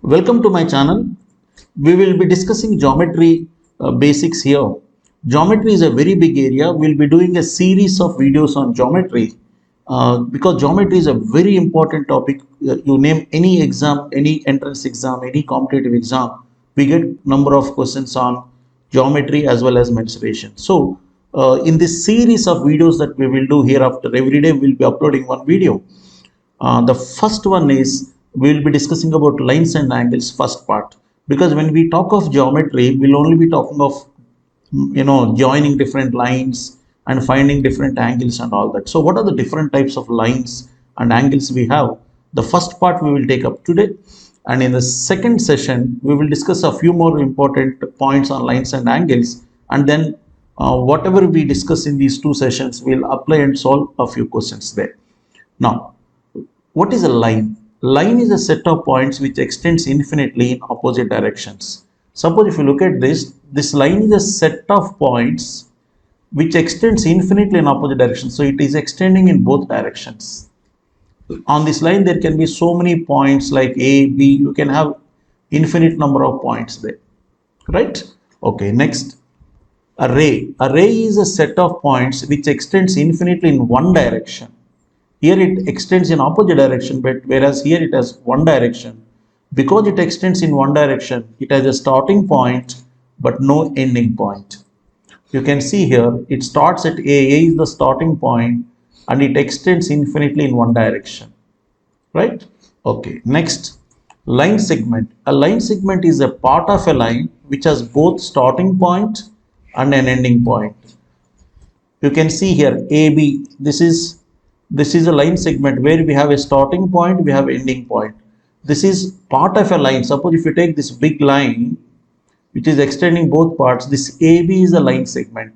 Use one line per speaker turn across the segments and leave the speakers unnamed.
Welcome to my channel. We will be discussing geometry basics here. Geometry is a very big area. We'll be doing a series of videos on geometry because geometry is a very important topic. You name any exam, any entrance exam, any competitive exam, we get number of questions on geometry as well as mensuration. So in this series of videos that we will do hereafter, every day we'll be uploading one video. The first one is we will be discussing about lines and angles first part, because when we talk of geometry we'll only be talking of joining different lines and finding different angles and all that. So what are the different types of lines and angles we have? The first part we will take up today, and in the second session we will discuss a few more important points on lines and angles, and then whatever we discuss in these two sessions we'll apply and solve a few questions there. Now, what is a line? Line is a set of points which extends infinitely in opposite directions. Suppose if you look at this line is a set of points which extends infinitely in opposite directions. So it is extending in both directions. On this line there can be so many points like A, B, you can have infinite number of points there, right? Okay, next, a ray. A ray is a set of points which extends infinitely in one direction. Here it extends in opposite direction, but whereas here it has one direction. Because it extends in one direction, it has a starting point but no ending point. You can see here it starts at A. A is the starting point and it extends infinitely in one direction, right? Okay, next, line segment. A line segment is a part of a line which has both starting point and an ending point. You can see here AB, this is a line segment where we have a starting point, we have ending point. This is part of a line. Suppose if you take this big line which is extending both parts, this AB is a line segment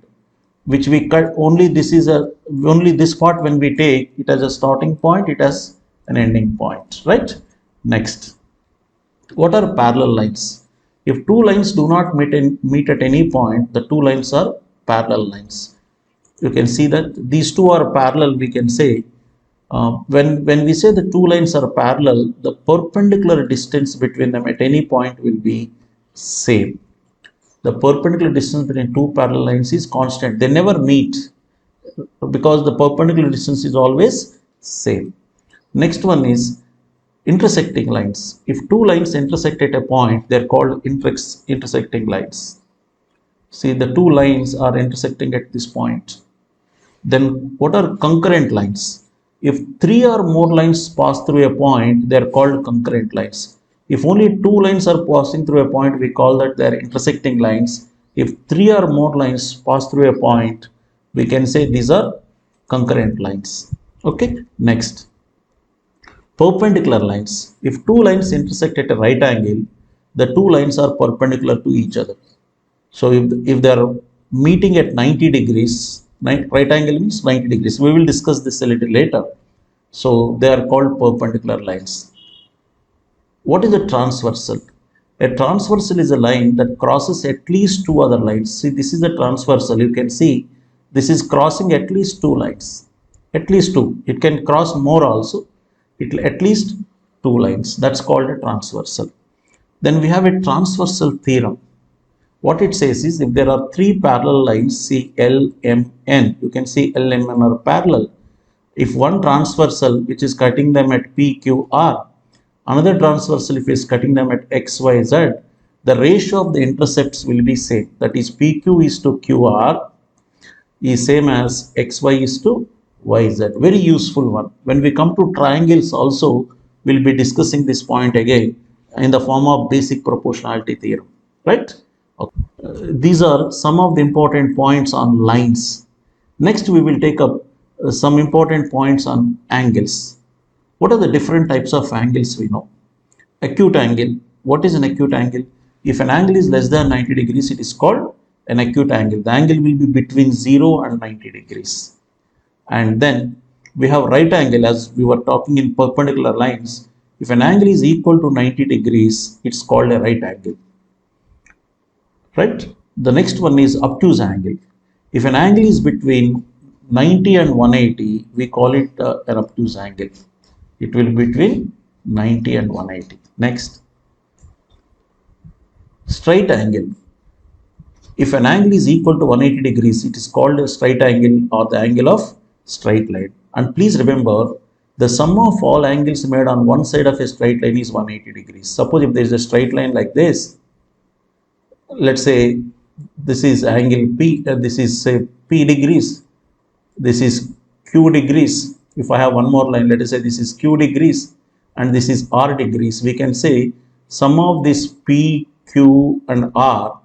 which we cut. Only this part when we take it as a starting point, it has an ending point, right? Next, what are parallel lines? If two lines do not meet at any point, the two lines are parallel lines. You can see that these two are parallel. We can say when we say the two lines are parallel, the perpendicular distance between them at any point will be same. The perpendicular distance between two parallel lines is constant. They never meet because the perpendicular distance is always same. Next one is intersecting lines. If two lines intersect at a point, they are called intersecting lines. See, the two lines are intersecting at this point. Then what are concurrent lines? If three or more lines pass through a point, they are called concurrent lines. If only two lines are passing through a point, we call that they are intersecting lines. If three or more lines pass through a point, we can say these are concurrent lines. Okay, next, perpendicular lines. If two lines intersect at a right angle, the two lines are perpendicular to each other. So if they are meeting at 90 degrees, right angle means 90 degrees. We will discuss this a little later. So they are called perpendicular lines. What is a transversal? A transversal is a line that crosses at least two other lines. See, this is a transversal. You can see this is crossing at least two lines. At least two. It can cross more also. It will at least two lines. That's called a transversal. Then we have a transversal theorem. What it says is if there are three parallel lines, see L, M, N, you can see L, M, N are parallel. If one transversal which is cutting them at P, Q, R, another transversal if is cutting them at X, Y, Z, the ratio of the intercepts will be same. That is PQ is to QR is same as XY is to YZ. Very useful one. When we come to triangles also, we'll be discussing this point again in the form of basic proportionality theorem, right? Okay. These are some of the important points on lines. Next, we will take up some important points on angles. What are the different types of angles we know? Acute angle. What is an acute angle? If an angle is less than 90 degrees, it is called an acute angle. The angle will be between 0 and 90 degrees. And then we have right angle, as we were talking in perpendicular lines. If an angle is equal to 90 degrees, it's called a right angle. Right? The next one is obtuse angle. If an angle is between 90 and 180, we call it an obtuse angle. It will be between 90 and 180. Next, straight angle. If an angle is equal to 180 degrees, it is called a straight angle or the angle of straight line. And please remember, the sum of all angles made on one side of a straight line is 180 degrees. Suppose if there is a straight line like this, let's say this is angle P, this is say P degrees, this is Q degrees. If I have one more line, let us say this is Q degrees and this is R degrees, we can say sum of this P, Q and R,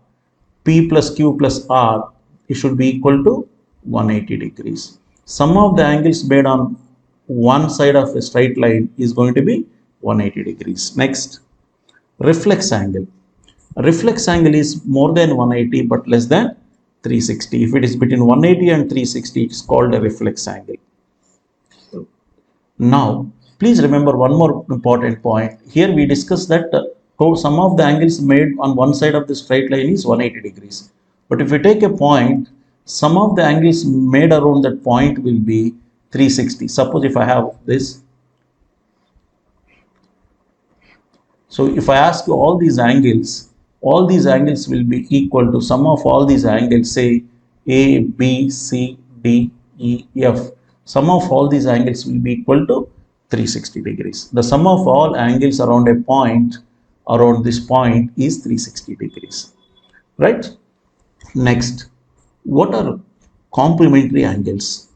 P plus Q plus R, it should be equal to 180 degrees. Sum of the angles made on one side of a straight line is going to be 180 degrees. Next, reflex angle. Reflex angle is more than 180 but less than 360. If it is between 180 and 360, it is called a reflex angle. Now, please remember one more important point. Here we discussed that sum of the angles made on one side of the straight line is 180 degrees. But if we take a point, sum of the angles made around that point will be 360. Suppose if I have this. So if I ask you all these angles will be equal to sum of all these angles, say A, B, C, D, E, F. Sum of all these angles will be equal to 360 degrees. The sum of all angles around a point, around this point is 360 degrees. Right? Next, what are complementary angles?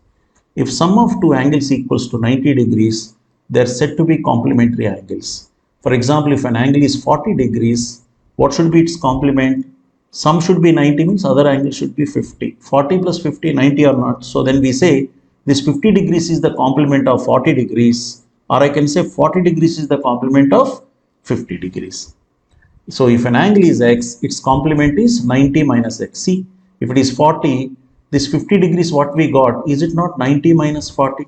If sum of two angles equals to 90 degrees, they are said to be complementary angles. For example, if an angle is 40 degrees, what should be its complement? Sum should be 90, means other angle should be 50. 40 plus 50, 90 or not. So then we say this 50 degrees is the complement of 40 degrees, or I can say 40 degrees is the complement of 50 degrees. So if an angle is x, its complement is 90 minus x. See, if it is 40, this 50 degrees what we got, is it not 90 minus 40?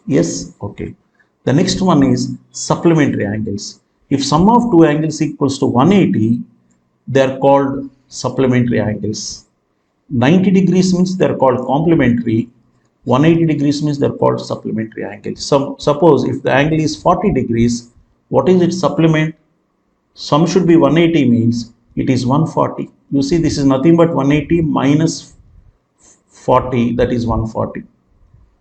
Yes, okay. The next one is supplementary angles. If sum of two angles equals to 180, they are called supplementary angles. 90 degrees means they are called complementary. 180 degrees means they are called supplementary angles. So suppose if the angle is 40 degrees, what is its supplement? Sum should be 180, means it is 140. You see, this is nothing but 180 minus 40, that is 140.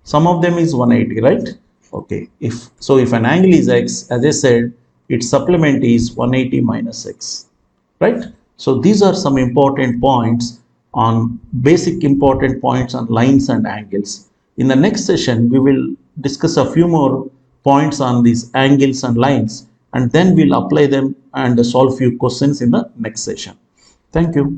Sum of them is 180, right? Okay. If an angle is x, as I said, its supplement is 180 minus x, right? So these are some important points on basic important points on lines and angles. In the next session, we will discuss a few more points on these angles and lines, and then we'll apply them and solve few questions in the next session. Thank you.